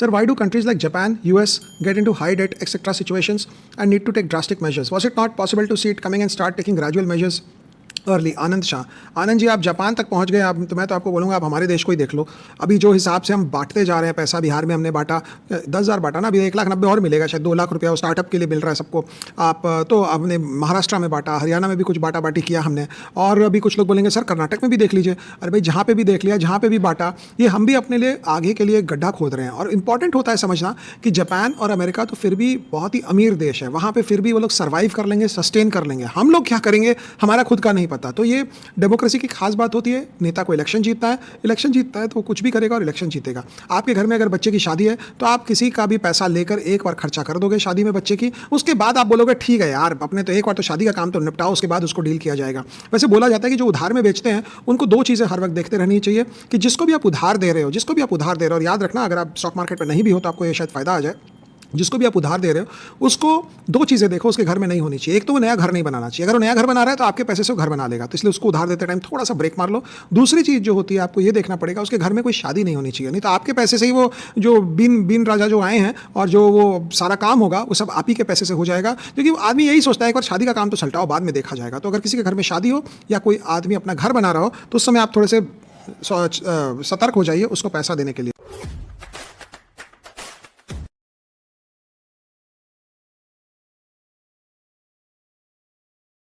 Sir, why do countries like Japan, US get into high debt, etc. situations and need to take drastic measures? Was it not possible to see it coming and start taking gradual measures early? Anand Shah. Anand ji, आप Japan तक पहुंच गए। आप तो मैं तो आपको बोलूँगा आप हमारे देश को ही देख लो। अभी जो हिसाब से हम बांटते जा रहे हैं पैसा, बिहार में हमने बांटा 10,000 बांटा ना, अभी 1,90,000 और मिलेगा, शायद 2 लाख रुपया स्टार्टअप के लिए मिल रहा है सबको। आप तो आपने महाराष्ट्र में बांटा, हरियाणा में भी कुछ बांटा बांटी किया हमने, और अभी कुछ लोग बोलेंगे सर कर्नाटक में भी देख लीजिए। अरे भाई, जहाँ पे भी देख लिया, जहाँ पे भी बांटा, ये हम भी अपने लिए आगे के लिए गड्ढा खोद रहे हैं। और इंपॉर्टेंट होता है समझना कि जापान और अमेरिका तो फिर भी बहुत ही अमीर देश है, वहाँ पे फिर भी वो लोग सर्वाइव कर लेंगे, सस्टेन कर लेंगे। हम लोग क्या करेंगे हमारा खुद का नहीं पता। तो ये डेमोक्रेसी की खास बात होती है, नेता को इलेक्शन जीतता है तो वो कुछ भी करेगा और इलेक्शन जीतेगा। आपके घर में अगर बच्चे की शादी है तो आप किसी का भी पैसा लेकर एक बार खर्चा कर दोगे शादी में बच्चे की, उसके बाद आप बोलोगे ठीक है यार, अपने तो एक बार तो शादी का काम तो निपटाओ, उसके बाद उसको डील किया जाएगा। वैसे बोला जाता है कि जो उधार में बेचते हैं उनको 2 चीज़ें हर वक्त देखते रहनी चाहिए कि जिसको भी आप उधार दे रहे हो, और याद रखना अगर आप स्टॉक मार्केट में नहीं भी हो तो आपको ये शायद फ़ायदा आ जाए, जिसको भी आप उधार दे रहे हो उसको 2 चीज़ें देखो उसके घर में नहीं होनी चाहिए। एक तो वो नया घर नहीं बनाना चाहिए, अगर वो नया घर बना रहा है तो आपके पैसे से वो घर बना लेगा, तो इसलिए उसको उधार देते टाइम थोड़ा सा ब्रेक मार लो। दूसरी चीज़ जो होती है आपको ये देखना पड़ेगा उसके घर में कोई शादी नहीं होनी चाहिए, नहीं तो आपके पैसे से ही वो जो बिन राजा जो आए हैं और जो वो सारा काम होगा वो सब आप ही के पैसे से हो जाएगा, क्योंकि आदमी यही सोचता है एक बार शादी का काम तो सलटाओ, बाद में देखा जाएगा। तो अगर किसी के घर में शादी हो या कोई आदमी अपना घर बना रहा हो तो उस समय आप थोड़े से सतर्क हो जाइए उसको पैसा देने के लिए।